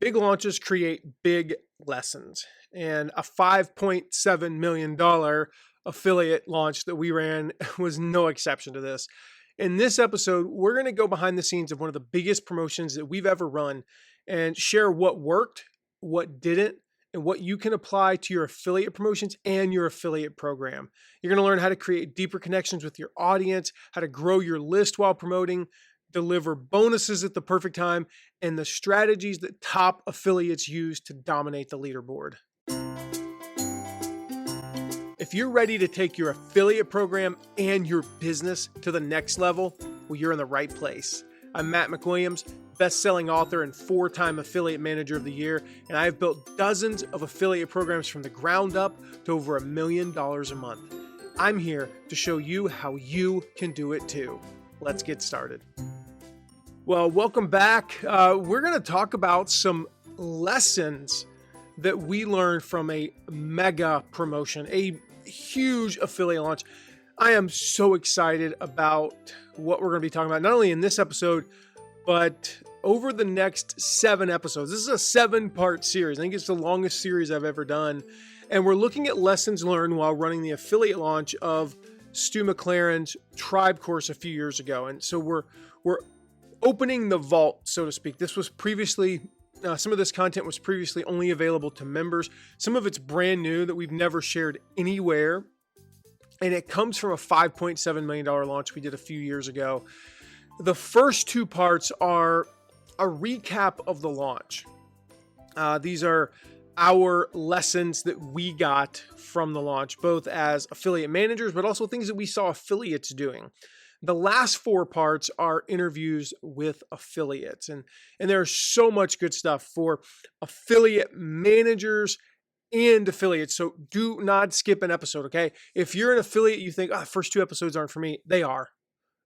Big launches create big lessons. And a $5.7 million affiliate launch that we ran was no exception to this. In this episode, we're going to go behind the scenes of one of the biggest promotions that we've ever run and share what worked, what didn't, and what you can apply to your affiliate promotions and your affiliate program. You're going to learn how to create deeper connections with your audience, how to grow your list while promoting, deliver bonuses at the perfect time, and the strategies that top affiliates use to dominate the leaderboard. If you're ready to take your affiliate program and your business to the next level, well, you're in the right place. I'm Matt McWilliams, best-selling author and 4-time Affiliate Manager of the Year, and I have built dozens of affiliate programs from the ground up to over $1 million a month. I'm here to show you how you can do it too. Let's get started. Well, welcome back. We're going to talk about some lessons that we learned from a mega promotion, a huge affiliate launch. I am so excited about what we're going to be talking about, not only in this episode, but over the next 7 episodes. This is a 7-part series. I think it's the longest series I've ever done. And we're looking at lessons learned while running the affiliate launch of Stu McLaren's Tribe course a few years ago. And so we're opening the vault, so to speak. This was previously, some of this content was previously only available to members. Some of it's brand new that we've never shared anywhere. And it comes from a $5.7 million launch we did a few years ago. The first 2 parts are a recap of the launch. These are our lessons that we got from the launch, both as affiliate managers, but also things that we saw affiliates doing. The last 4 parts are interviews with affiliates. And there's so much good stuff for affiliate managers and affiliates. So do not skip an episode, okay? If you're an affiliate, you think, the first 2 episodes aren't for me. They are.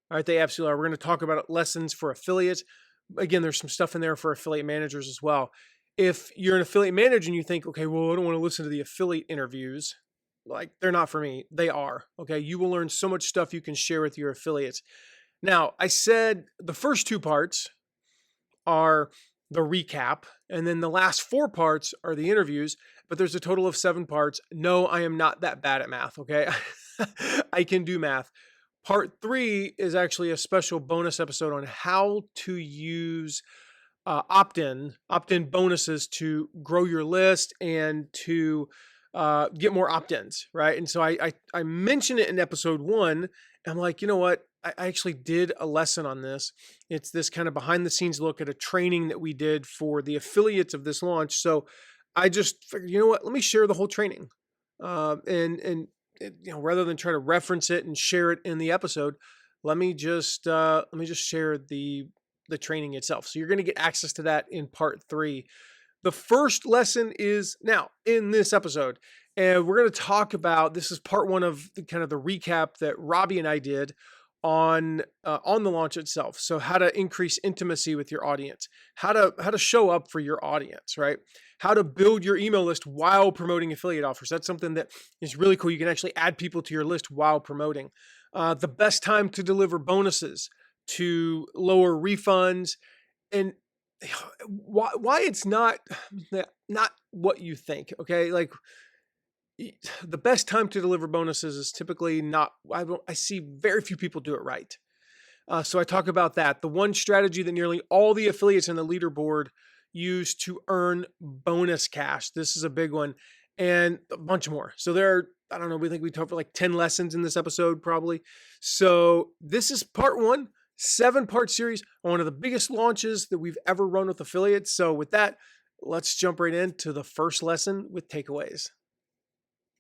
All right, they absolutely are. We're going to talk about lessons for affiliates. Again, there's some stuff in there for affiliate managers as well. If you're an affiliate manager and you think, okay, well, I don't want to listen to the affiliate interviews, like they're not for me. They are. Okay. You will learn so much stuff you can share with your affiliates. Now, I said the first 2 parts are the recap, and then the last 4 parts are the interviews, but there's a total of 7 parts. No, I am not that bad at math. Okay. I can do math. Part 3 is actually a special bonus episode on how to use opt-in bonuses to grow your list and to get more opt-ins, right? And so I mentioned it in episode 1. I'm like, you know what? I actually did a lesson on this. It's this kind of behind the scenes look at a training that we did for the affiliates of this launch. So I just figured, you know what? Let me share the whole training, and rather than try to reference it and share it in the episode, let me just share the training itself. So you're going to get access to that in part 3. The first lesson is now in this episode, and we're going to talk about, this is part 1 of the kind of the recap that Robbie and I did on the launch itself. So how to increase intimacy with your audience, how to show up for your audience, right? How to build your email list while promoting affiliate offers. That's something that is really cool. You can actually add people to your list while promoting. The best time to deliver bonuses, to lower refunds, and why it's not what you think. Okay, like the best time to deliver bonuses is typically not. I see very few people do it right. So I talk about that. The one strategy that nearly all the affiliates in the leaderboard use to earn bonus cash. This is a big one, and a bunch more. So there are, I don't know, we think we talked for like 10 lessons in this episode probably. So this is part 1, 7-part series on one of the biggest launches that we've ever run with affiliates. So with that, let's jump right into the first lesson with takeaways.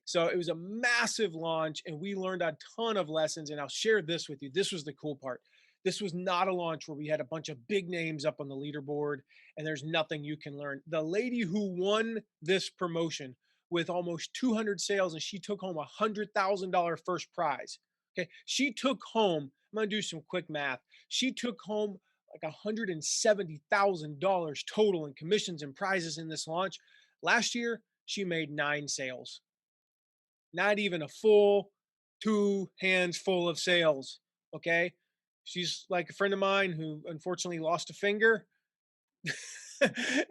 So it was a massive launch and we learned a ton of lessons, and I'll share this with you. This was the cool part. This was not a launch where we had a bunch of big names up on the leaderboard and there's nothing you can learn. The lady who won this promotion with almost 200 sales, and she took home $100,000 first prize. Okay. She took home, I'm going to do some quick math. She took home like $170,000 total in commissions and prizes in this launch. Last year, she made 9 sales. Not even a full 2 hands full of sales. Okay. She's like a friend of mine who unfortunately lost a finger.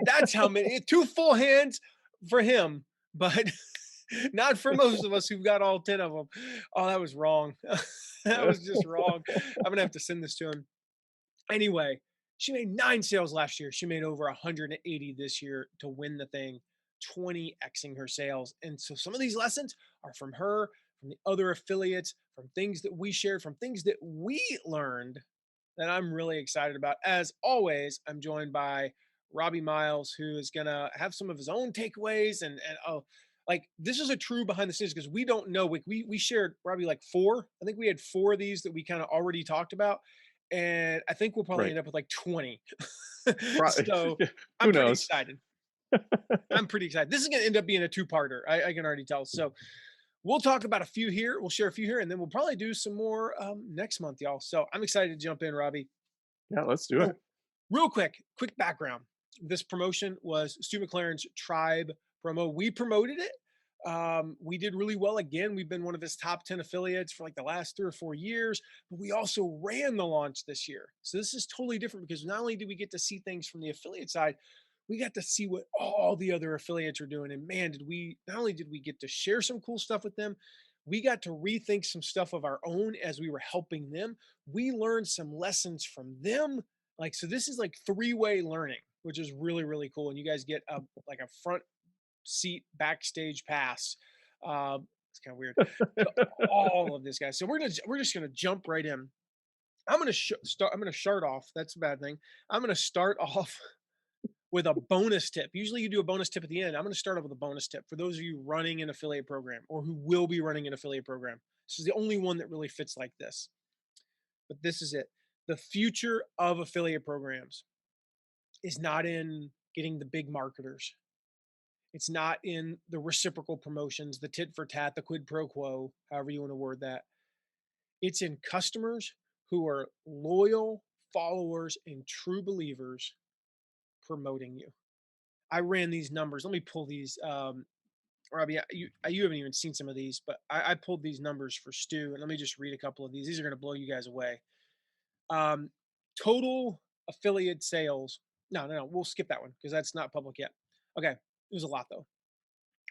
That's how many, two full hands for him, but not for most of us who've got all 10 of them. Oh, that was wrong. That was just wrong. I'm gonna have to send this to him. Anyway, she made 9 sales last year. She made over 180 this year to win the thing, 20xing her sales. And so some of these lessons are from her, from the other affiliates, from things that we shared, from things that we learned that I'm really excited about. As always, I'm joined by Robbie Miles, who is gonna have some of his own takeaways and oh, like this is a true behind the scenes because we don't know. We shared probably like four. I think we had four of these that we kind of already talked about, and I think we'll probably Right. end up with like 20. Right. So I'm Who pretty knows? excited. I'm pretty excited. This is gonna end up being a two-parter. I can already tell. So we'll talk about a few here. We'll share a few here, and then we'll probably do some more next month, y'all. So I'm excited to jump in, Robbie. Yeah, let's do it. Oh, real quick background. This promotion was Stu McLaren's Tribe promo. We promoted it. We did really well. Again, we've been one of his top 10 affiliates for like the last 3 or 4 years, but we also ran the launch this year. So this is totally different because not only did we get to see things from the affiliate side, we got to see what all the other affiliates are doing. And man, did we not only did we get to share some cool stuff with them, we got to rethink some stuff of our own as we were helping them. We learned some lessons from them, like, so this is like three-way learning, which is really, really cool. And you guys get a like a front seat backstage pass. It's kind of weird to all of this, guys. So we're just gonna jump right in. I'm gonna start. I'm gonna start off. That's a bad thing. I'm gonna start off with a bonus tip. Usually you do a bonus tip at the end. I'm gonna start off with a bonus tip for those of you running an affiliate program or who will be running an affiliate program. This is the only one that really fits like this. But this is it. The future of affiliate programs is not in getting the big marketers. It's not in the reciprocal promotions, the tit for tat, the quid pro quo, however you want to word that. It's in customers who are loyal followers and true believers promoting you. I ran these numbers. Let me pull these. Robbie, you haven't even seen some of these, but I pulled these numbers for Stu, and let me just read a couple of these. These are going to blow you guys away. Um, Total affiliate sales. No. We'll skip that one because that's not public yet. Okay. It was a lot though.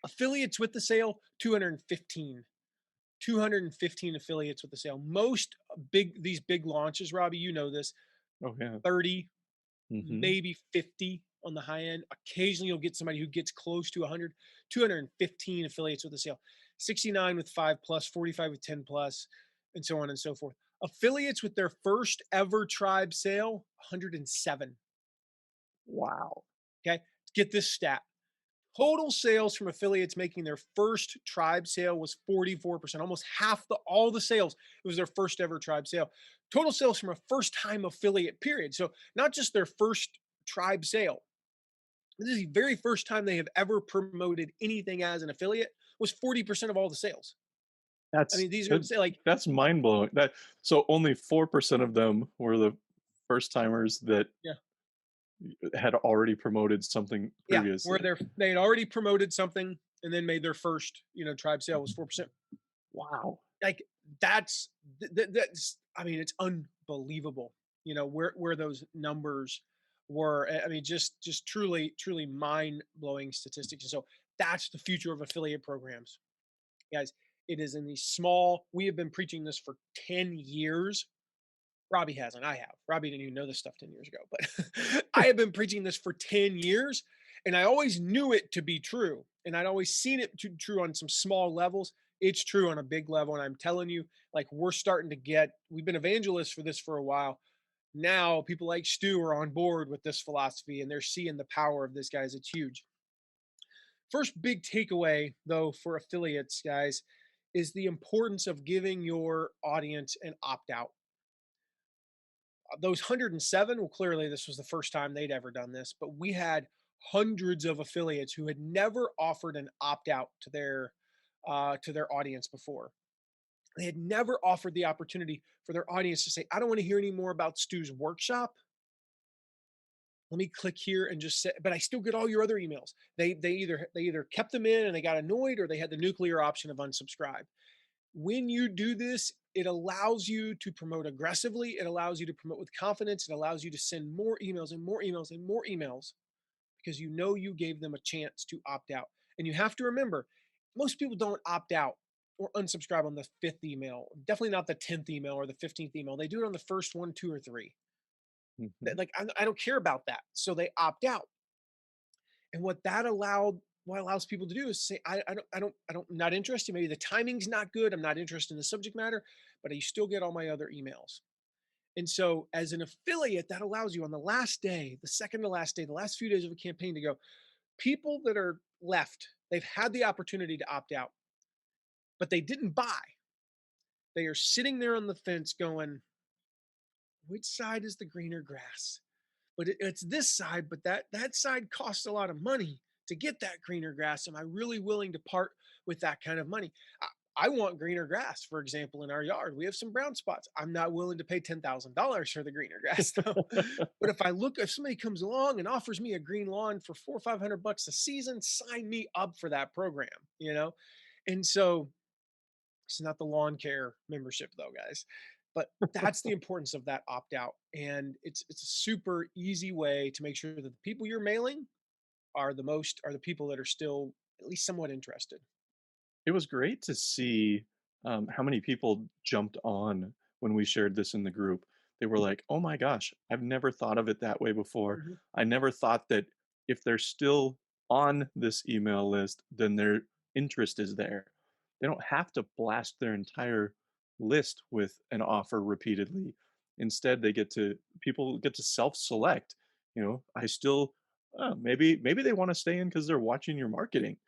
Affiliates with the sale, 215. 215 affiliates with the sale. Most these big launches, Robbie, you know this, Oh yeah. 30, Hmm. maybe 50 on the high end. Occasionally you'll get somebody who gets close to 100, 215 affiliates with the sale. 69 with 5 plus, 45 with 10 plus, and so on and so forth. Affiliates with their first ever tribe sale, 107. Wow. Okay. Get this stat. Total sales from affiliates making their first tribe sale was 44%, almost half all the sales. It was their first ever tribe sale. Total sales from a first time affiliate period. So not just their first tribe sale. This is the very first time they have ever promoted anything as an affiliate was 40% of all the sales. I That's mean, these are that, say like, that's mind blowing. That so only 4% of them were the first timers that yeah, had already promoted something yeah, where previously. they had already promoted something and then made their first, tribe sale was 4%. Wow. Like that's that's I mean, it's unbelievable, where those numbers were. I mean, just truly mind-blowing statistics. And so that's the future of affiliate programs. Guys, it is in these small, we have been preaching this for 10 years. Robbie hasn't. I have. Robbie didn't even know this stuff 10 years ago, but I have been preaching this for 10 years and I always knew it to be true. And I'd always seen it to true on some small levels. It's true on a big level. And I'm telling you, like, we're starting to we've been evangelists for this for a while. Now people like Stu are on board with this philosophy and they're seeing the power of this, guys. It's huge. First big takeaway, though, for affiliates, guys, is the importance of giving your audience an opt out. Those 107, well, clearly this was the first time they'd ever done this, but we had hundreds of affiliates who had never offered an opt out to their audience before. They had never offered the opportunity for their audience to say, I don't want to hear any more about Stu's workshop. Let me click here and just say, but I still get all your other emails. They either kept them in and they got annoyed or they had the nuclear option of unsubscribe. when you do this, it allows you to promote aggressively. It allows you to promote with confidence. It allows you to send more emails and more emails and more emails because you know you gave them a chance to opt out. And you have to remember, most people don't opt out or unsubscribe on the fifth email, definitely not the 10th email or the 15th email. They do it on the first one, two, or three. Mhm. Like, I don't care about that. So they opt out. And what allows people to do is say, I'm not interested. Maybe the timing's not good. I'm not interested in the subject matter, but I still get all my other emails. And so, as an affiliate, that allows you on the last day, the second to last day, the last few days of a campaign to go, people that are left, they've had the opportunity to opt out, but they didn't buy. They are sitting there on the fence going, which side is the greener grass? But it's this side, but that side costs a lot of money to get that greener grass. Am I really willing to part with that kind of money? I want greener grass, for example, in our yard. We have some brown spots. I'm not willing to pay $10,000 for the greener grass, though. But if somebody comes along and offers me a green lawn for 400 or 500 bucks a season, sign me up for that program, you know? And so it's not the lawn care membership though, guys. But that's the importance of that opt out. And it's a super easy way to make sure that the people you're mailing are the people that are still at least somewhat interested. It was great to see, how many people jumped on when we shared this in the group. They were like, "Oh my gosh, I've never thought of it that way before. Mhm. I never thought that if they're still on this email list, then their interest is there. They don't have to blast their entire list with an offer repeatedly. Instead, people get to self-select, I still maybe they wanna stay in because 'cause they're watching your marketing.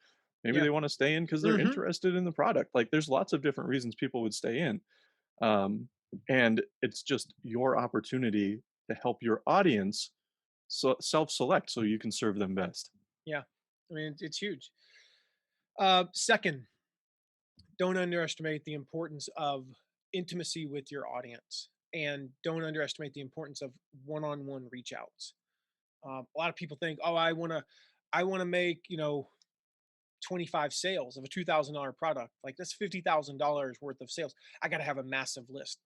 Maybe Yeah. they wanna stay in because 'cause they're Mhm. interested in the product, like, there's lots of different reasons people would stay in, um, and it's just your opportunity to help your audience self-select so you can serve them best. Yeah. I mean, it's huge. Second, don't underestimate the importance of intimacy with your audience, and don't underestimate the importance of one-on-one reach outs. A lot of people think, oh, I want to make, 25 sales of a $2,000 product. Like that's $50,000 worth of sales. I got to have a massive list.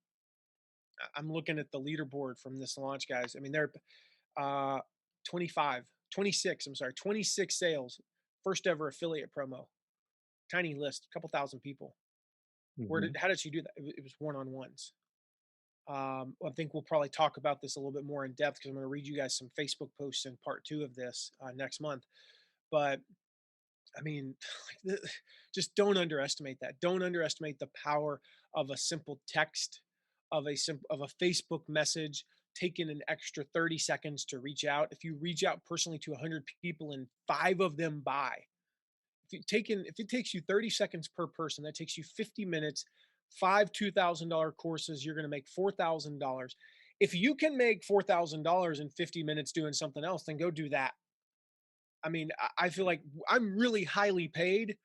I'm looking at the leaderboard from this launch, guys. I mean, they're uh, 25, 26, I'm sorry, 26 sales, first ever affiliate promo, tiny list, a couple thousand people. Mhm. How did she do that? It was one-on-ones. I think we'll probably talk about this a little bit more in depth because I'm going to read you guys some Facebook posts in part two of this next month. But I mean, just don't underestimate that. Don't underestimate the power of a simple text, of a Facebook message, taking an extra 30 seconds to reach out. If you reach out personally to 100 people and 5 of them buy, if it takes you 30 seconds per person, that takes you 50 minutes, 5 $2,000 courses, you're going to make $4,000. If you can make $4,000 in 50 minutes doing something else, then go do that. I mean, I feel like I'm really highly paid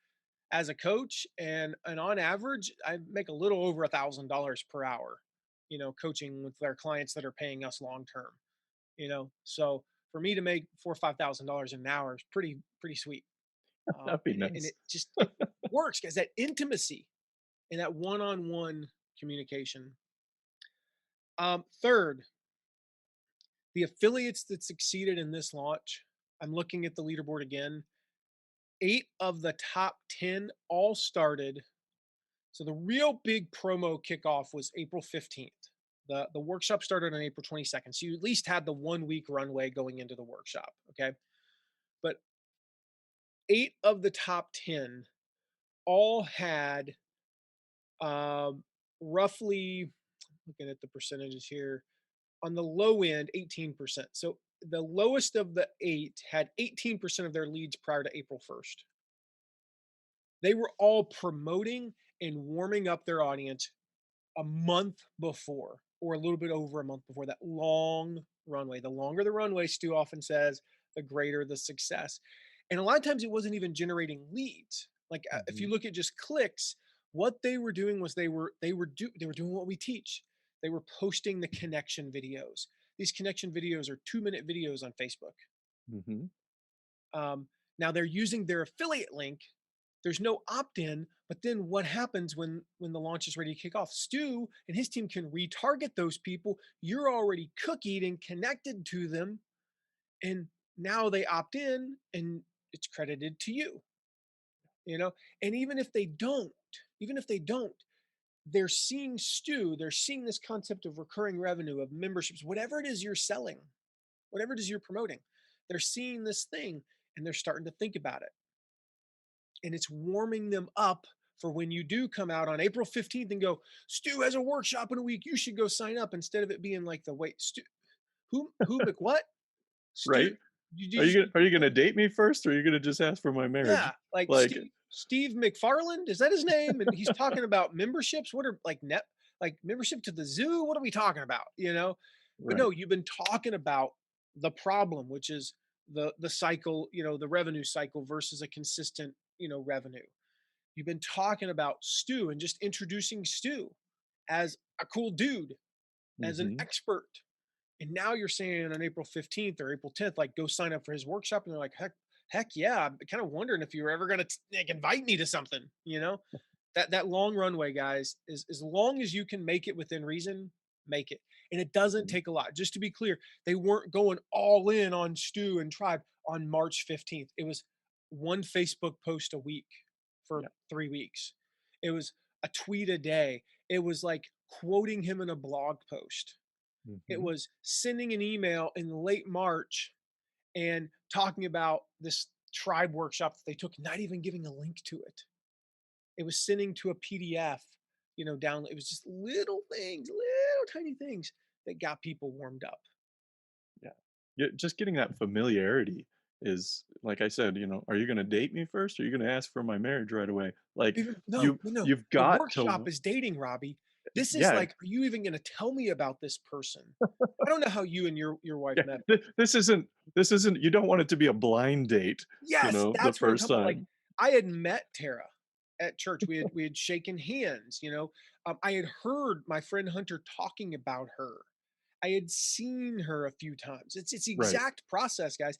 as a coach, and on average, I make a little over $1,000 per hour. Coaching with our clients that are paying us long term. So for me to make $4 or $5,000 an hour is pretty sweet. That'd be And nice. it works because that intimacy and that one on one communication. Third, the affiliates that succeeded in this launch. I'm looking at the leaderboard again. 8 of the top 10 all started. So the real big promo kickoff was April 15th. The workshop started on April 22nd. So you at least had the 1 week runway going into the workshop. Okay. But 8 of the top 10 all had roughly, looking at the percentages here, on the low end, 18%. So the lowest of the 8 had 18% of their leads prior to April 1st. They were all promoting and warming up their audience a month before, or a little bit over a month before that long runway. The longer the runway, Stu often says, the greater the success. And a lot of times it wasn't even generating leads. Like if you Mhm. look at just clicks, what they were doing was they were doing what we teach. They were posting the connection videos. These connection videos are 2-minute videos on Facebook. Mhm. Um, Now they're using their affiliate link There's no opt-in, but then what happens when the launch is ready to kick off? Stu and his team can retarget those people. You're already cookied and connected to them, and now they opt in and it's credited to you, you know? And even if they don't, they're seeing Stu, they're seeing this concept of recurring revenue, of memberships, whatever it is you're selling, whatever it is you're promoting. They're seeing this thing and they're starting to think about it. And it's warming them up for when you do come out on April 15th and go, Stu has a workshop in a week. You should go sign up, instead of it being like the wait, Stu, who, what? Stu, Right? did you just, Are you gonna date me first, or are you gonna just ask for my marriage? yeah, like Like, Steve McFarland, is that his name? And he's talking about memberships. What are like like membership to the zoo? What are we talking about? You know? But right. no, you've been talking about the problem, which is the cycle, the revenue cycle versus a consistent, revenue. You've been talking about Stu and just introducing Stu as a cool dude, as an Mhm. expert. And now you're saying on April 15th or April 10th, like, go sign up for his workshop. And they're like, heck yeah. I'm kind of wondering if you were ever going to like, invite me to something, that long runway, guys, is as long as you can make it within reason, make it. And it doesn't Mhm. take a lot. Just to be clear, they weren't going all in on Stu and Tribe on March 15th. It was one Facebook post a week for Yeah. 3 weeks. It was a tweet a day. It was like quoting him in a blog post. It Mhm. was sending an email in late March and talking about this tribe workshop that they took, not even giving a link to it. It was sending to a PDF, down. It was just little things, little tiny things that got people warmed up. Yeah. Yeah, just getting that familiarity is, like I said, are you gonna date me first, or are you gonna ask for my marriage right away? Like, Even no, no, no. you've The got workshop to. is dating, Robbie. This is Yeah. like, are you even going to tell me about this person? I don't know how you and your wife Yeah, met. this isn't you don't want it to be a blind date, Yes, the that's what I'm first talking about. Like, time. I had met Tara at church. We had shaken hands. I had heard my friend Hunter talking about her. I had seen her a few times. It's the Right. exact process, guys.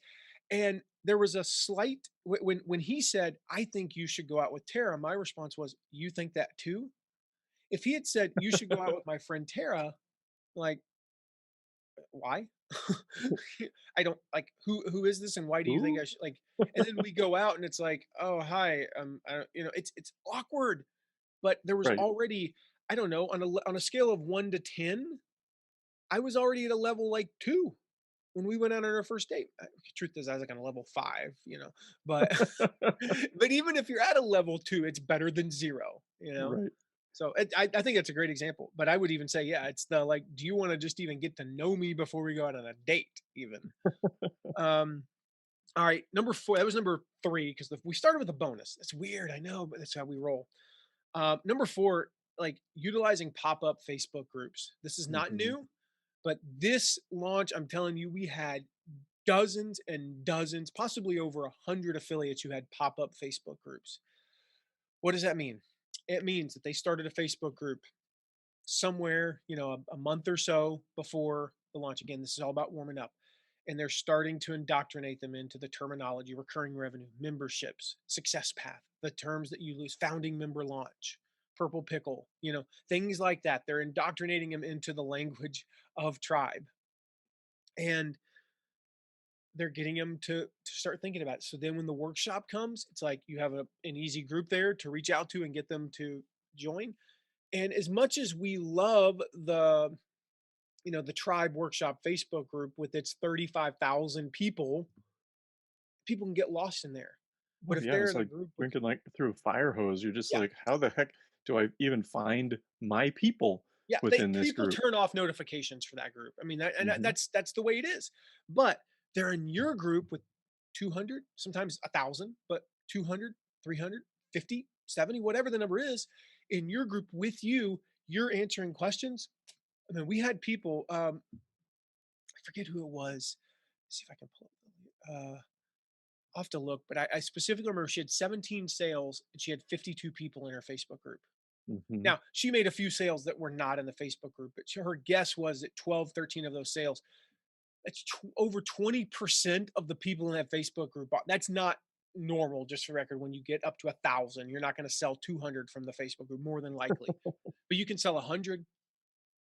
And there was a slight when he said, "I think you should go out with Tara." My response was, "You think that too?" If he had said, "You should go out with my friend Tara," like, why? I don't like, who is this and why do you think I Who? should like, and then we go out and it's like, oh hi, I don't, it's awkward. But there was Right. already, I don't know, on a scale of 1 to 10, I was already at a level like 2 when we went out on our first date. Truth is, I was like on a level 5, but but even if you're at a level 2, it's better than 0. Right. So I think that's a great example. But I would even say, yeah, it's the like, do you want to just even get to know me before we go out on a date? Even. Um, all right, number 4. That was number 3 because we started with a bonus. That's weird, I know, but that's how we roll. Number 4, like utilizing pop up Facebook groups. This is not Mhm. new, but this launch, I'm telling you, we had dozens and dozens, possibly over 100 affiliates who had pop up Facebook groups. What does that mean? It means that they started a Facebook group somewhere, a month or so before the launch. Again, this is all about warming up. And they're starting to indoctrinate them into the terminology, recurring revenue, memberships, success path, the terms that you lose, founding member launch, purple pickle, things like that. They're indoctrinating them into the language of tribe. And they're getting them to start thinking about it. So then when the workshop comes, it's like you have an easy group there to reach out to and get them to join. And as much as we love the tribe workshop Facebook group with its 35,000 people, people can get lost in there. But Oh, if yeah, they're it's in a like group with, drinking, like, through a fire hose. You're just yeah, like, "How the heck do I even find my people yeah, within this people group?" turn off notifications for that group. I mean, Mhm. that's the way it is. But they're in your group with 200, sometimes 1,000, but 200, 300, 50, 70, whatever the number is, in your group with you. You're answering questions. I mean, we had people. I forget who it was. Let's see if I can pull it. I'll have to look, but I specifically remember she had 17 sales and she had 52 people in her Facebook group. Mhm. Now, she made a few sales that were not in the Facebook group, but her guess was that 12, 13 of those sales, that's over 20% of the people in that Facebook group. That's not normal, just for record, when you get up to 1,000, you're not going to sell 200 from the Facebook group, more than likely. But you can sell 100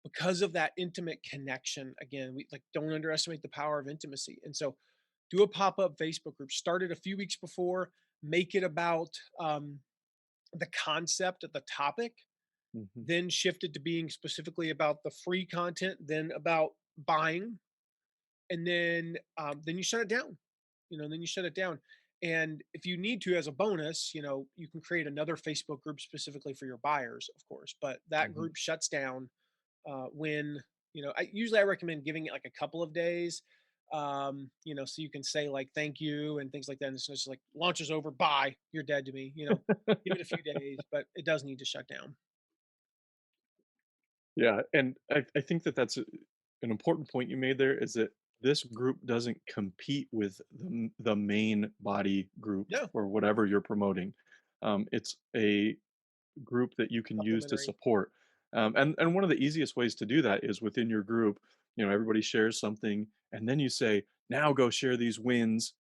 because of that intimate connection. Again, we like don't underestimate the power of intimacy. And so do a pop-up Facebook group. Start it a few weeks before, make it about the concept of the topic, Mhm. then shift it to being specifically about the free content, then about buying, and then you shut it down. Then you shut it down. And if you need to, as a bonus, you can create another Facebook group specifically for your buyers, of course. But that Mhm. group shuts down when I recommend giving it like a couple of days, so you can say like thank you and things like that. And it's just like launches over, bye, you're dead to me. Give it a few days, but it does need to shut down. Yeah, and I think that that's an important point you made there is that this group doesn't compete with the main body group No, or whatever you're promoting. It's a group that you can use to supplementary. support. And one of the easiest ways to do that is within your group, everybody shares something, and then you say, now go share these wins,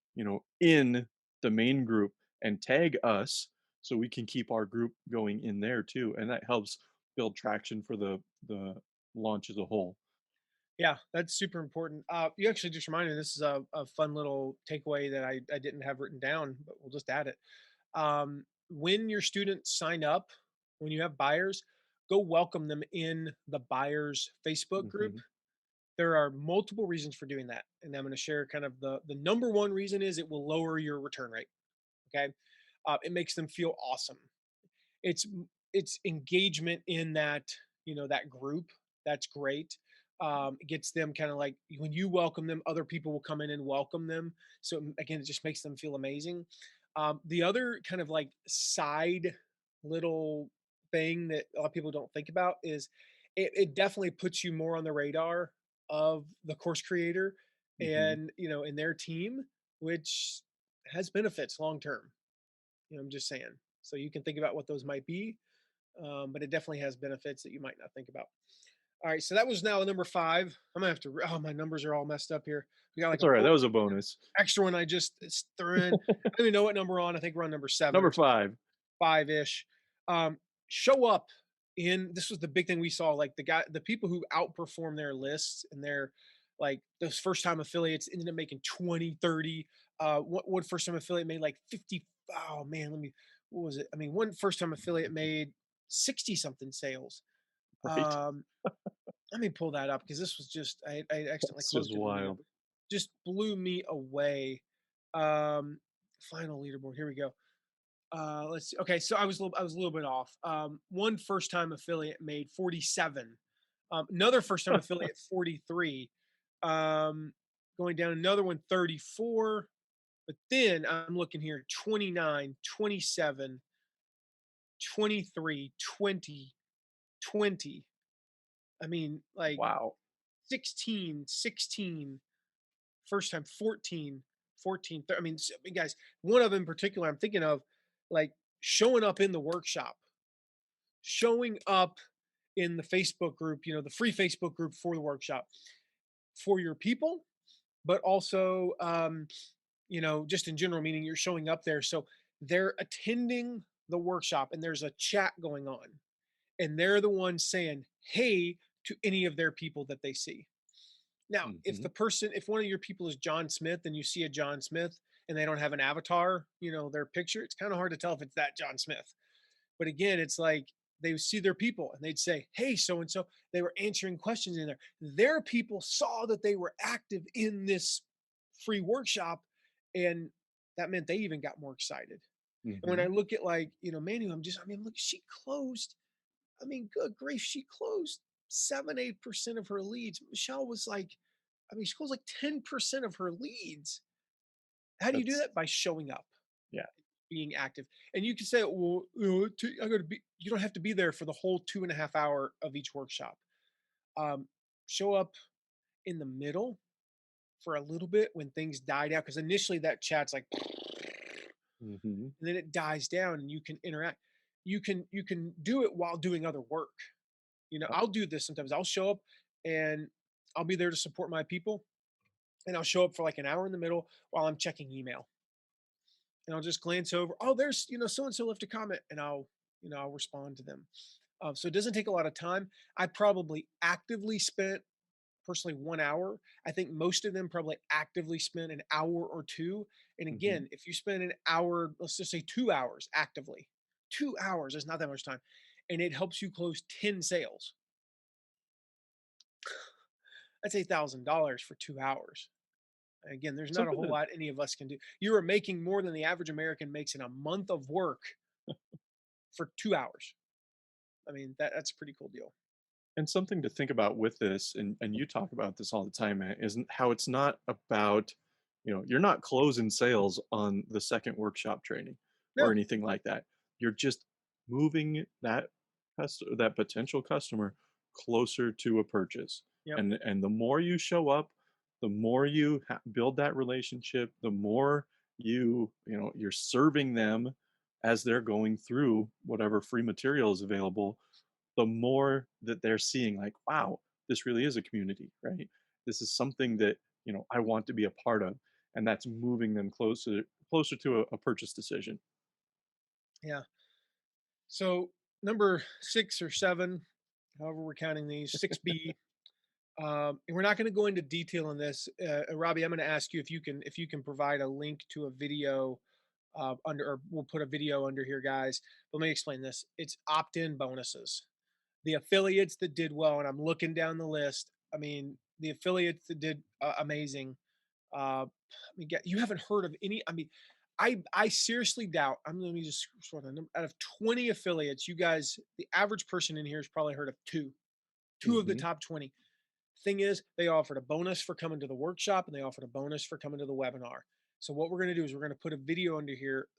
in the main group and tag us so we can keep our group going in there too. And that helps build traction for the launch as a whole. Yeah, that's super important. You actually just reminded me. This is a fun little takeaway that I didn't have written down, but we'll just add it. When your students sign up, when you have buyers, go welcome them in the buyers Facebook group. Hmm. There are multiple reasons for doing that, and I'm going to share kind of the number one reason is it will lower your return rate. Okay, it makes them feel awesome. It's engagement in that group. That's great. It gets them kind of like when you welcome them, other people will come in and welcome them. So again, it just makes them feel amazing. The other kind of like side little thing that a lot of people don't think about is it definitely puts you more on the radar of the course creator Hmm. and in their team, which has benefits long term. I'm just saying. So you can think about what those might be, but it definitely has benefits that you might not think about. All right, so that was now number five. I'm gonna have to. Oh, my numbers are all messed up here. We got like That's a all right. That bonus was a bonus. extra one I just threw in. I don't even know what number we're on. I think we're on number seven Number or five. five ish. Show up in this was the big thing we saw. Like the people who outperform their lists and their like those first time affiliates ended up making 20, 30. What first time affiliate made like 50? Oh man, what was it? I mean, one first time affiliate made 60 something sales. Right. Um, Let me pull that up because this was just I accidentally That's just closed it a minute, wild. but just blew me away. Final leaderboard. Here we go. Let's see. Okay, so I was a little bit off. One first time affiliate made 47. Another first time affiliate 43. Um, Going down another one 34. But then I'm looking here 29, 27, 23, 20, 20. I mean, like Wow. 16, 16, first time 14, 14. I mean, guys, one of them in particular I'm thinking of, like showing up in the workshop, showing up in the Facebook group, the free Facebook group for the workshop for your people, but also, just in general, meaning you're showing up there. So they're attending the workshop and there's a chat going on, and they're the ones saying, hey, to any of their people that they see. Now, Hmm. if one of your people is John Smith and you see a John Smith and they don't have an avatar, their picture, it's kind of hard to tell if it's that John Smith. But again, it's like they would see their people and they'd say, hey, so and so, they were answering questions in there. Their people saw that they were active in this free workshop. And that meant they even got more excited. And when I Hmm. look at like, Manu, look, she closed. I mean, good grief, she closed 7, 8% of her leads. Michelle was like, she closed like 10% of her leads. How do you do That's that? By showing up, yeah. being active. And you can say, well, I got to be. You don't have to be there for the whole 2.5 hour of each workshop. Um, Show up in the middle for a little bit when things die down, because initially that chat's like, Hmm. and then it dies down, and you can interact. You can do it while doing other work. Yep. I'll do this sometimes. I'll show up and I'll be there to support my people, and I'll show up for like an hour in the middle while I'm checking email. and I'll just glance over. Oh, there's so and so left a comment, and I'll respond to them. So it doesn't take a lot of time. I probably actively spent personally 1 hour. I think most of them probably actively spend an hour or two. And Hmm. again, if you spend an hour, let's just say 2 hours actively, 2 hours is not that much time, and it helps you close 10 sales. That's $8,000 for 2 hours. Again, there's not a Something whole that lot any of us can do. You are making more than the average American makes in a month of work for 2 hours. I mean, that's a pretty cool deal. and something to think about with this, and you talk about this all the time, Matt, is how it's not about, you're not closing sales on the second workshop training or No. anything like that. You're just moving that potential customer closer to a purchase. Yep. And the more you show up, the more you build that relationship, the more you're serving them as they're going through whatever free material is available, the more that they're seeing like, wow, this really is a community, right? This is something that, I want to be a part of. And that's moving them closer to a purchase decision. Yeah. So number 6 or 7, however we're counting these, 6B. And we're not going to go into detail on this. Robbie, I'm going to ask you if you can provide a link to a video under, or we'll put a video under here, guys. Let me explain this. It's opt-in bonuses. The affiliates that did well, and I'm looking down the list. I mean, the affiliates that did amazing. You haven't heard of any. I mean, I seriously doubt. Let me just sort of out of 20 affiliates, you guys, the average person in here has probably heard of two of the Hmm. top 20. Thing is, they offered a bonus for coming to the workshop and they offered a bonus for coming to the webinar. So what we're going to do is we're going to put a video under here.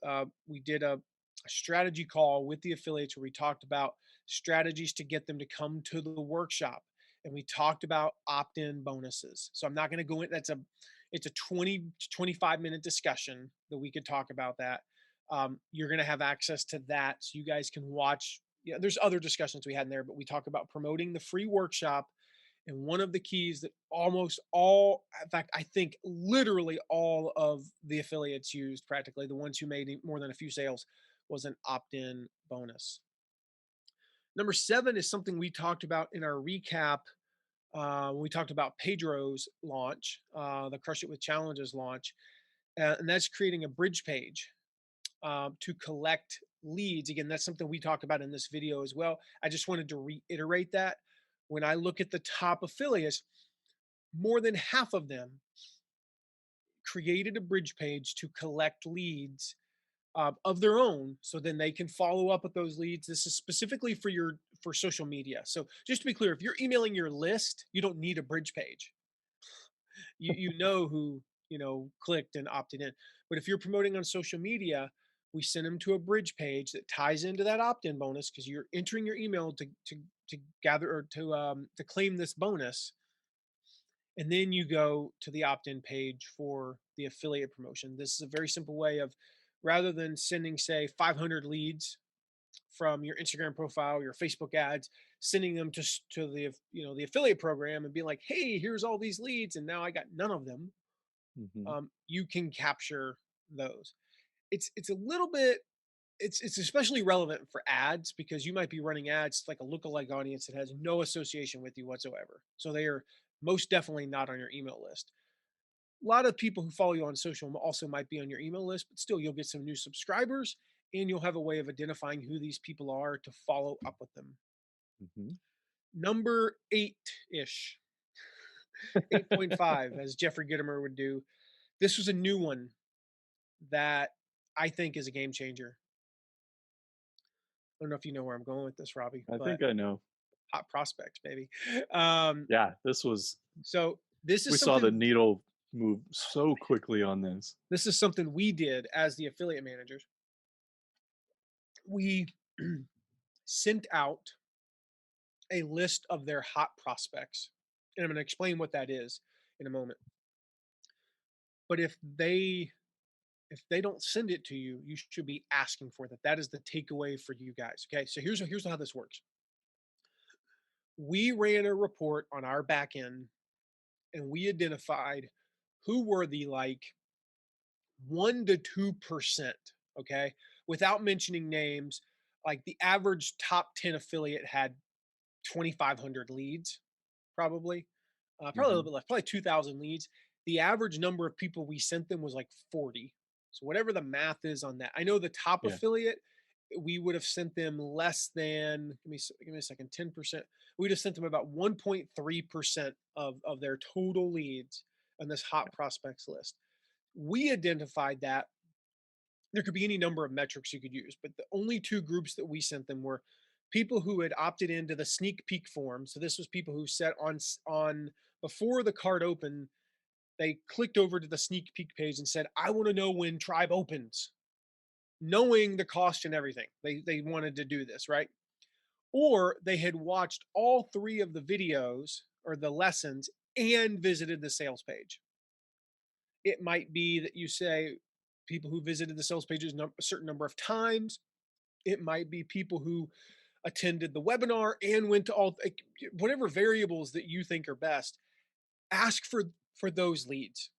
We did a strategy call with the affiliates where we talked about strategies to get them to come to the workshop, and we talked about opt-in bonuses. So I'm not going to go in. It's a 20 to 25-minute discussion that we could talk about that. You're going to have access to that, so you guys can watch. Yeah, there's other discussions we had in there, but we talk about promoting the free workshop, and one of the keys that almost all, in fact, I think literally all of the affiliates used, practically the ones who made more than a few sales, was an opt in bonus. Number 7 is something we talked about in our recap when we talked about Pedro's launch, the Crush It with Challenges launch, and that's creating a bridge page to collect leads. Again, that's something we talk about in this video as well. I just wanted to reiterate that. When I look at the top affiliates, more than half of them created a bridge page to collect leads of their own, so then they can follow up with those leads. This is specifically for social media. So just to be clear, if you're emailing your list, you don't need a bridge page. You know who clicked and opted in. But if you're promoting on social media, we send them to a bridge page that ties into that opt-in bonus, because you're entering your email to gather or to claim this bonus. And then you go to the opt-in page for the affiliate promotion. This is a very simple way of, rather than sending, say, 500 leads from your Instagram profile, your Facebook ads, sending them to the affiliate program and being like, hey, here's all these leads, and now I got none of them. Hmm. You can capture those. It's a little bit. It's especially relevant for ads, because you might be running ads like a lookalike audience that has no association with you whatsoever. So they are most definitely not on your email list. A lot of people who follow you on social also might be on your email list, but still you'll get some new subscribers, and you'll have a way of identifying who these people are to follow up with them. Hmm. Number 8-ish, 8.5, as Jeffrey Gitomer would do. This was a new one that I think is a game changer. I don't know if you know where I'm going with this, Robbie, I but think I know. hot prospects, baby. Um, Yeah, so this we is saw the something needle move so quickly on this. this is something we did as the affiliate managers. We sent out a list of their hot prospects. And I'm going to explain what that is in a moment. But if they don't send it to you, you should be asking for that. That is the takeaway for you guys. Okay. So here's how this works. We ran a report on our back end, and we identified who were the like 1 to 2%. Okay. Without mentioning names, like the average top 10 affiliate had 2,500 leads, probably. Probably a little Mhm. bit less, probably 2,000 leads. The average number of people we sent them was like 40. So whatever the math is on that, I know the top Yeah. affiliate, we would have sent them less than, give me a second, 10%. We'd have sent them about 1.3% of their total leads on this hot prospects list. We identified that there could be any number of metrics you could use, but the only two groups that we sent them were people who had opted into the sneak peek form. So this was people who set on before the card opened, they clicked over to the sneak peek page and said, "I want to know when Tribe opens," knowing the cost and everything. They wanted to do this, right? Or they had watched all three of the videos or the lessons and visited the sales page. It might be that you say people who visited the sales pages a certain number of times. It might be people who attended the webinar and went to all, like, whatever variables that you think are best. Ask for those leads.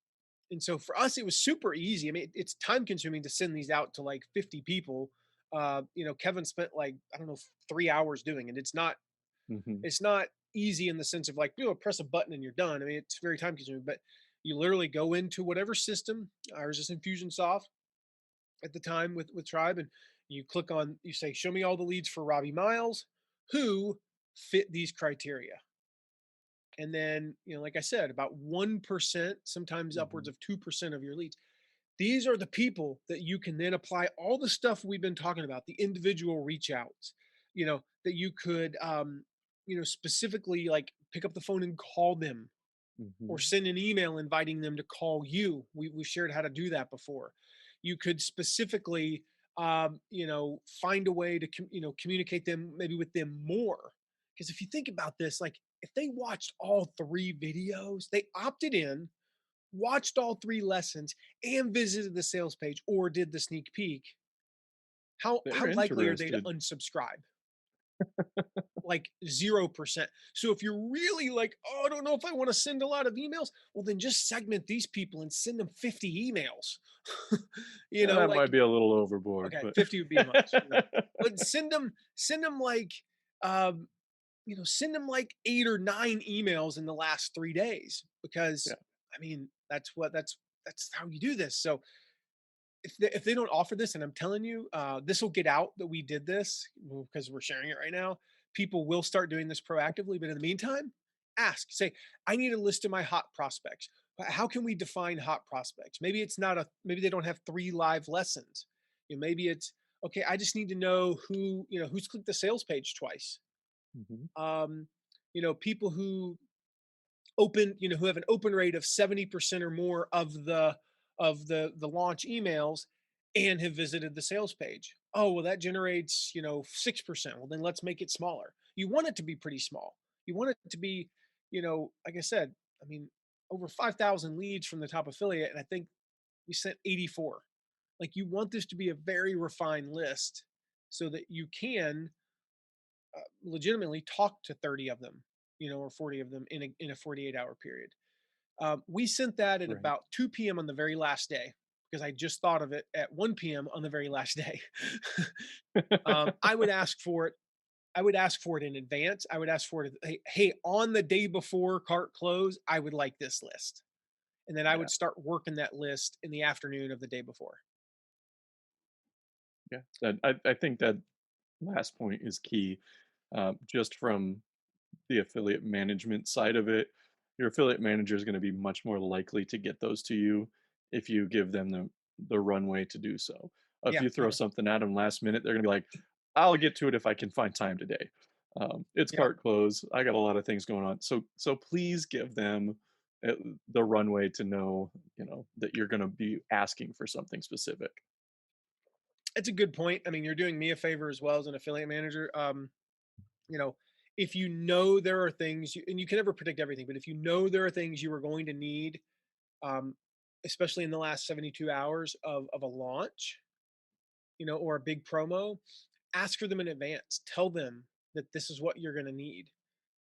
And so for us, it was super easy. I mean, it's time consuming to send these out to like 50 people. Kevin spent like, I don't know, 3 hours doing it. Mhm. It's not easy in the sense of like, press a button and you're done. I mean, it's very time consuming, but you literally go into whatever system. Ours is Infusionsoft at the time with Tribe, and you click on, you say, show me all the leads for Robbie Miles who fit these criteria. And then, like I said, about 1%, sometimes upwards Mhm. of 2% of your leads. These are the people that you can then apply all the stuff we've been talking about, the individual reach outs, that you could, specifically like pick up the phone and call them or Mhm. send an email inviting them to call you. We've shared how to do that before. You could specifically, find a way to, communicate them maybe with them more. Because if you think about this, like if they watched all three videos, they opted in, watched all three lessons, and visited the sales page or did the sneak peek, how They're likely are they to interested. unsubscribe? Like 0%. So if you're really like, oh, I don't know if I want to send a lot of emails, well, then just segment these people and send them 50 emails. That Like, might be a little overboard, okay, but 50 would be much, but send them like, um, send them like 8 or 9 emails in the last 3 days, because yeah. I mean, that's how you do this. So if they don't offer this, and I'm telling you, this will get out that we did this because we're sharing it right now. People will start doing this proactively, but in the meantime, ask. Say, I need a list of my hot prospects. How can we define hot prospects? Maybe it's not a. Maybe they don't have 3 live lessons. Maybe it's okay. I just need to know who's clicked the sales page twice. Mhm. Um, people who have an open rate of 70% or more of the launch emails and have visited the sales page. Oh, well, that generates 6%. Well, then let's make it smaller. You want it to be pretty small. You want it to be, like I said, I mean, over 5,000 leads from the top affiliate, and I think we sent 84. Like, you want this to be a very refined list so that you can legitimately talk to 30 of them, or 40 of them in a 48-hour period. We sent that at Right. about 2 p.m. on the very last day because I just thought of it at 1 p.m. on the very last day. I would ask for it. I would ask for it in advance. I would ask for it. Hey, on the day before cart close, I would like this list, and then I Yeah. would start working that list in the afternoon of the day before. Yeah. I think that last point is key, just from the affiliate management side of it. Your affiliate manager is gonna be much more likely to get those to you if you give them the runway to do so. If Yeah, you throw totally. something at them last minute, they're gonna be like, "I'll get to it if I can find time today. It's Yep. cart close. I got a lot of things going on." So please give them, uh, the runway to know, that you're gonna be asking for something specific. It's a good point. I mean, you're doing me a favor as well as an affiliate manager. You know, if there are things, and you can never predict everything, but if there are things you are going to need, um, especially in the last 72 hours of a launch, or a big promo, ask for them in advance. Tell them that this is what you're going to need.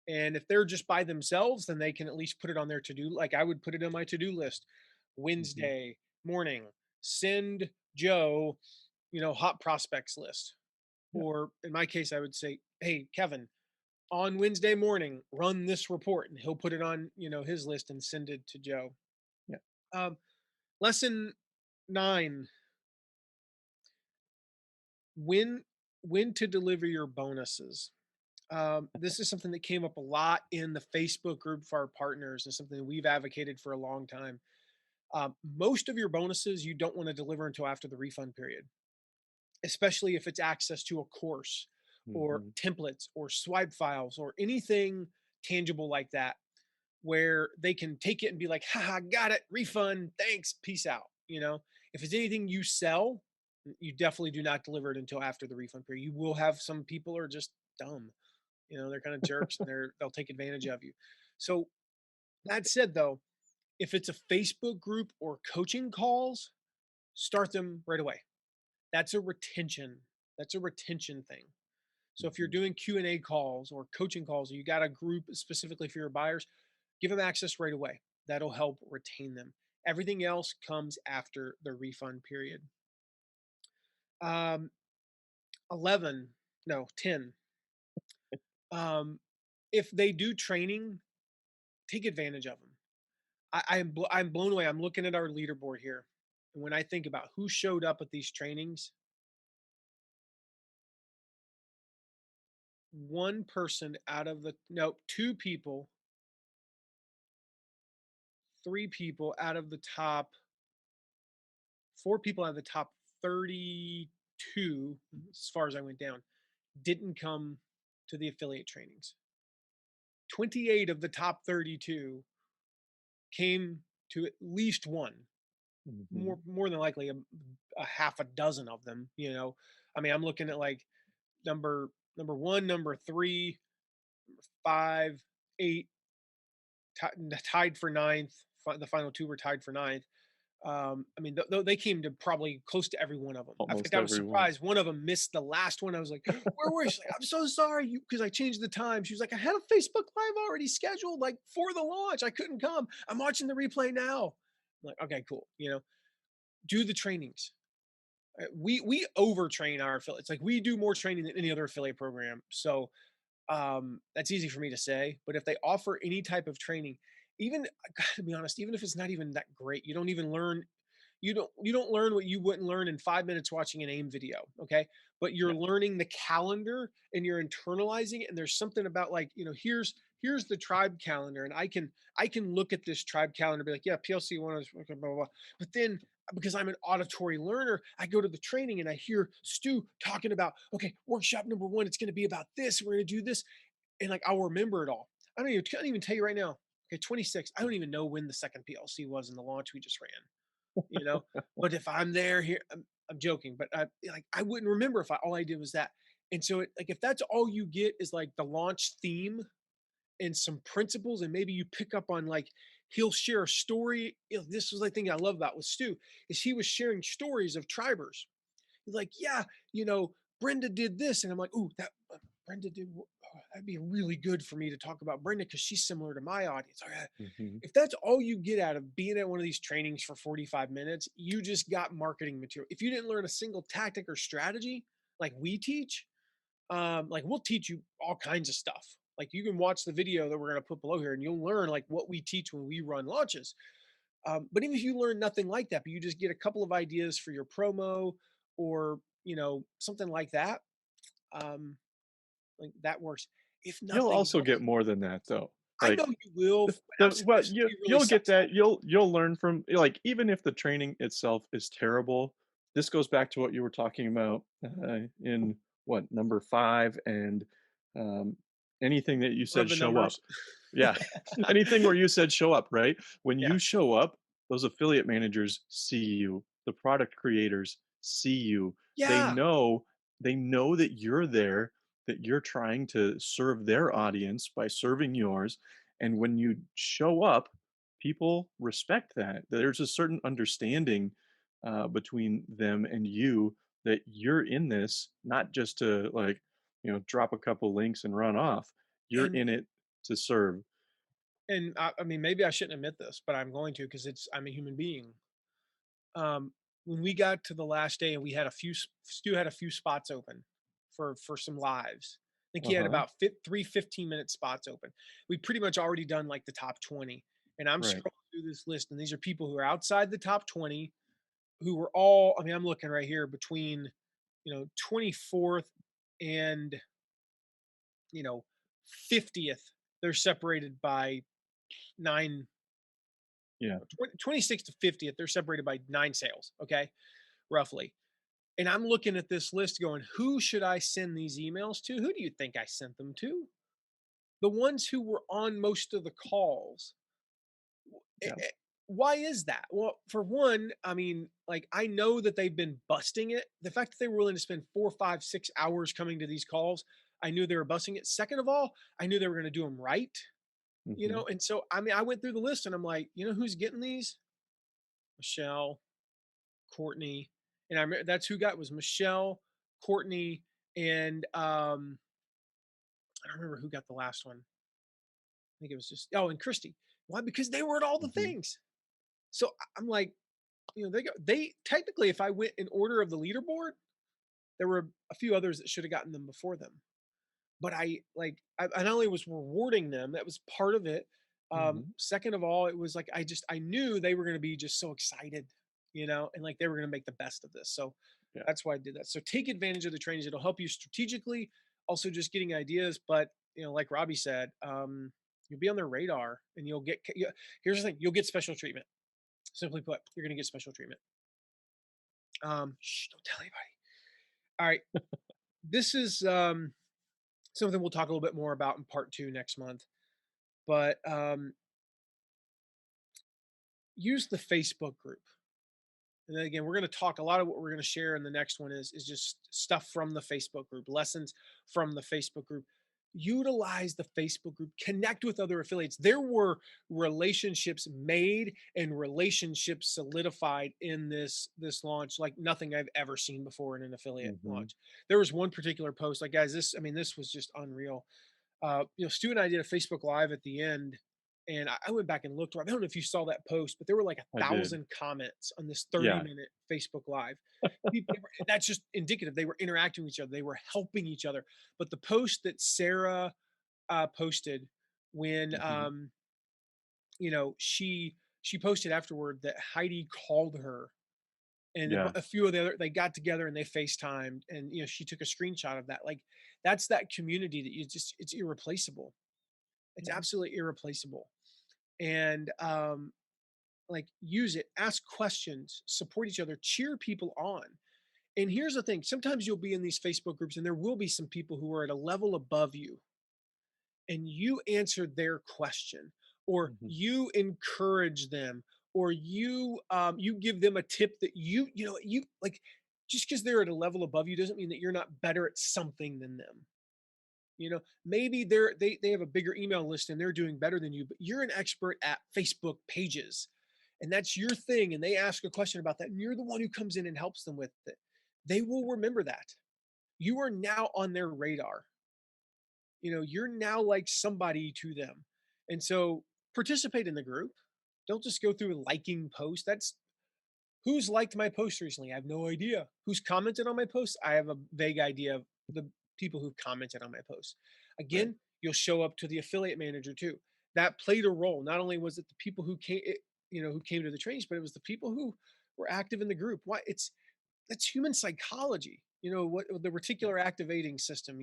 And if they're just by themselves, then they can at least put it on their to do. Like I would put it on my to do list Mhm. Wednesday morning. send Joe, hot prospects list. Yeah. Or in my case, I would say, hey, Kevin, on Wednesday morning, run this report, and he'll put it on, his list and send it to Joe. Yeah. Um, Lesson 9: when when to deliver your bonuses. This is something that came up a lot in the Facebook group for our partners, and something we've advocated for a long time. Most of your bonuses you don't want to deliver until after the refund period, especially if it's access to a course or Mhm. templates or swipe files or anything tangible like that, where they can take it and be like, haha, got it, refund, thanks, peace out. If it's anything you sell, you definitely do not deliver it until after the refund period. You will have some people are just dumb. They're kind of jerks, and they'll take advantage of you. So that said, though, if it's a Facebook group or coaching calls, start them right away. That's a retention. That's a retention thing. So if you're Mhm. doing Q&A calls or coaching calls, or you got a group specifically for your buyers, give them access right away. That'll help retain them. Everything else comes after the refund period. Um, 11, no, 10. Um, if they do training, take advantage of them. I'm blown away. I'm looking at our leaderboard here. And when I think about who showed up at these trainings, one person out of the, no, two people, three people out of the top, four people out of the top 32, as far as I went down, didn't come to the affiliate trainings. 28 of the top 32 came to at least one, Mhm. more than likely a half a dozen of them. I mean, I'm looking at like number one, number three, 5, 8, tied for ninth. The final two were tied for ninth. I mean, they came to probably close to every one of them. In fact, Almost I was everyone. surprised one of them missed the last one. I was like, "Where were you?" She's like, "I'm so sorry, you because I changed the time." She was like, "I had a Facebook Live already scheduled, like for the launch. I couldn't come. I'm watching the replay now." I'm like, "Okay, cool." Do the trainings. We overtrain our affiliates. Like we do more training than any other affiliate program. So that's easy for me to say, but if they offer any type of training, even to be honest, even if it's not even that great, you don't learn what you wouldn't learn in 5 minutes watching an AIM video, okay? But you're Yeah. learning the calendar and you're internalizing it. And there's something about like, here's the tribe calendar, and I can look at this tribe calendar and be like, yeah, PLC one is blah, blah, blah. But then because I'm an auditory learner, I go to the training and I hear Stu talking about, okay, workshop number one, it's going to be about this. We're going to do this, and like I'll remember it all. I can't even tell you right now. Okay, 26. I don't even know when the second PLC was in the launch we just ran you know. But if I'm there here, I'm joking, but I wouldn't remember if all I did was that. And so, like, if that's all you get is like the launch theme and some principles, and maybe you pick up on like he'll share a story. This was the thing I love about with Stu is he was sharing stories of tribers. He's like, yeah, you know, Brenda did this, and I'm like, ooh, that Brenda did. That'd be really good for me to talk about Brenda because she's similar to my audience. All right, Mhm. if that's all you get out of being at one of these trainings for 45 minutes, you just got marketing material. If you didn't learn a single tactic or strategy like we teach, like we'll teach you all kinds of stuff. Like you can watch the video that we're going to put below here and you'll learn like what we teach when we run launches. But even if you learn nothing like that, but you just get a couple of ideas for your promo or, something like that, um, like that works. If You'll nothing also get else, more than that though. I Like know you will. the And I'm the saying well, this to you be really you'll get that. sensible. You'll learn from like, even if the training itself is terrible, this goes back to what you were talking about, in what, number 5, and, um, anything that you One of said the show up. numbers. Yeah. Anything where you said show up, right? When Yeah. you show up, those affiliate managers see you. The product creators see you. They Yeah. know they know that you're there, that you're trying to serve their audience by serving yours. And when you show up, people respect that. There's a certain understanding, between them and you, that you're in this not just to like, drop a couple links and run off. You're And in it to serve. I mean, maybe I shouldn't admit this, but I'm going to because I'm a human being. when we got to the last day and we had a few Stu had a few spots open for some lives. I think he had Uh-huh. about 15-minute spots open. We pretty much already done like the top 20. And I'm Right. scrolling through this list, and these are people who are outside the top 20 who were all, I mean, I'm looking right here between, 24th and, you know, 50th. They're separated by 9, Yeah. 26th to 50th. They're separated by 9 sales. Okay. Roughly. And I'm looking at this list going, who should I send these emails to? Who do you think I sent them to? The ones who were on most of the calls. Eh, Yeah. eh, Why is that? Well, for one, I mean, like, I know that they've been busting it. The fact that they were willing to spend 4, 5, 6 hours coming to these calls, I knew they were busting it. Second of all, I knew they were going to do them right, Mhm. and so, I mean, I went through the list and I'm like, who's getting these? Michelle, Courtney, and I remember that's who got was Michelle, Courtney, and I don't remember who got the last one. I think it was just and Christy. Why? Because they were at all the Mhm. things. So I'm like, they technically, if I went in order of the leaderboard, there were a few others that should have gotten them before them. But I not only was rewarding them, that was part of it. Mhm. Second of all, it was like I knew they were going to be just so excited, and like they were going to make the best of this. So Yeah. that's why I did that. So take advantage of the trainings. It'll help you strategically, also just getting ideas. But like Robbie said, you'll be on their radar, and you'll get. Here's the thing: you'll get special treatment. Simply put, you're going to get special treatment. Shh, don't tell anybody. All right, this is something we'll talk a little bit more about in part two next month. But use the Facebook group. And then again, we're going to talk a lot of what we're going to share in the next one is just stuff from the Facebook group, lessons from the Facebook group. Utilize the Facebook group, connect with other affiliates. There were relationships made and relationships solidified in this launch like nothing I've ever seen before in an affiliate Mhm. launch. There was one particular post, like guys, this was just unreal. Stu and I did a Facebook Live at the end, and I went back and looked. I don't know if you saw that post, but there were like a I did. thousand comments on this 30 Yeah. minute Facebook Live. That's just indicative. They were interacting with each other. They were helping each other. But the post that Sarah posted when Mhm. she posted afterward that Heidi called her and Yeah. a few of the other they got together and they FaceTimed and she took a screenshot of that. Like that's that community that it's irreplaceable. It's Yeah. absolutely irreplaceable. And like use it, ask questions, support each other, cheer people on. And here's the thing, sometimes you'll be in these Facebook groups and there will be some people who are at a level above you and you answer their question or Mhm. you encourage them or you give them a tip that you like just because they're at a level above you doesn't mean that you're not better at something than them. Maybe they have a bigger email list and they're doing better than you, but you're an expert at Facebook pages and that's your thing. And they ask a question about that, and you're the one who comes in and helps them with it. They will remember that. You are now on their radar. You're now like somebody to them. And so participate in the group. Don't just go through liking posts. That's who's liked my post recently? I have no idea. Who's commented on my post? I have a vague idea of the people who've commented on my post. Right. Again, you'll show up to the affiliate manager too. That played a role. Not only was it the people who came to the trainings, but it was the people who were active in the group. Why that's human psychology. What the Yeah. reticular activating system,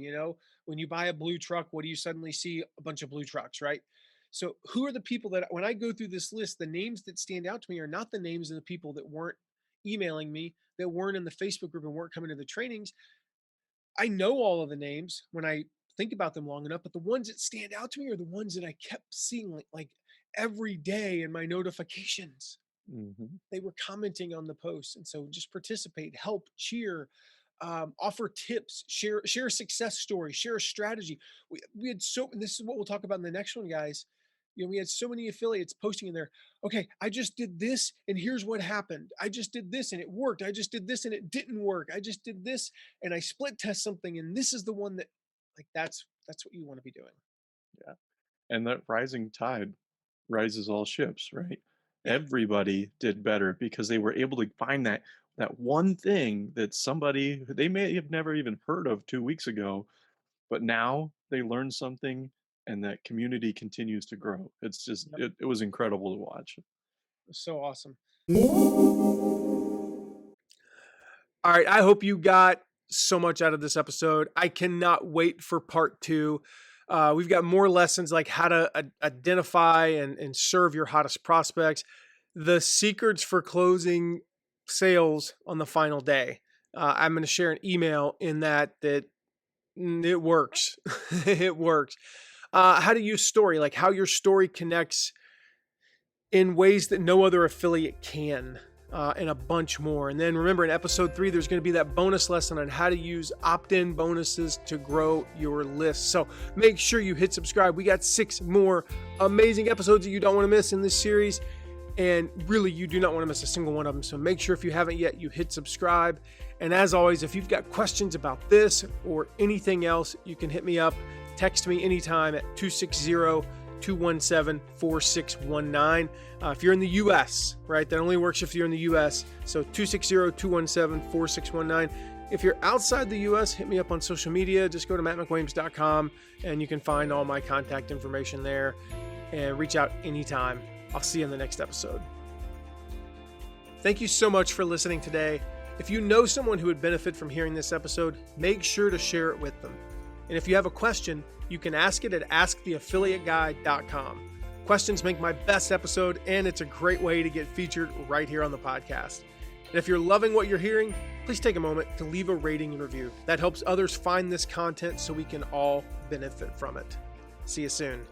when you buy a blue truck, what do you suddenly see? A bunch of blue trucks, right? So who are the people that when I go through this list, the names that stand out to me are not the names of the people that weren't emailing me, that weren't in the Facebook group and weren't coming to the trainings. I know all of the names when I think about them long enough, but the ones that stand out to me are the ones that I kept seeing like every day in my notifications. Mhm. They were commenting on the posts, and so just participate, help, cheer, offer tips, share a success story, share a strategy. We had and this is what we'll talk about in the next one, guys. We had so many affiliates posting in there. Okay, I just did this, and here's what happened. I just did this, and it worked. I just did this, and it didn't work. I just did this, and I split test something, and this is the one that, like, that's what you want to be doing. Yeah. And that rising tide rises all ships, right? Yeah, Everybody did better because they were able to find that that one thing that somebody who they may have never even heard of 2 weeks ago, but now they learn something and that community continues to grow. It's just Yep. it was incredible to watch. So awesome. All right. I hope you got so much out of this episode. I cannot wait for part two. We've got more lessons like how to identify and serve your hottest prospects, the secrets for closing sales on the final day. I'm going to share an email in that it works. It works. How to use story, like how your story connects in ways that no other affiliate can, and a bunch more. And then remember, in episode 3, there's going to be that bonus lesson on how to use opt-in bonuses to grow your list. So make sure you hit subscribe. We got 6 more amazing episodes that you don't want to miss in this series. And really, you do not want to miss a single one of them. So make sure if you haven't yet, you hit subscribe. And as always, if you've got questions about this or anything else, you can hit me up. Text me anytime at 260-217-4619. If you're in the U.S., right, that only works if you're in the U.S. So 260-217-4619. If you're outside the U.S., hit me up on social media. Just go to mattmcwilliams.com and you can find all my contact information there and reach out anytime. I'll see you in the next episode. Thank you so much for listening today. If you know someone who would benefit from hearing this episode, make sure to share it with them. And if you have a question, you can ask it at asktheaffiliateguy.com. Questions make my best episode, and it's a great way to get featured right here on the podcast. And if you're loving what you're hearing, please take a moment to leave a rating and review. That helps others find this content so we can all benefit from it. See you soon.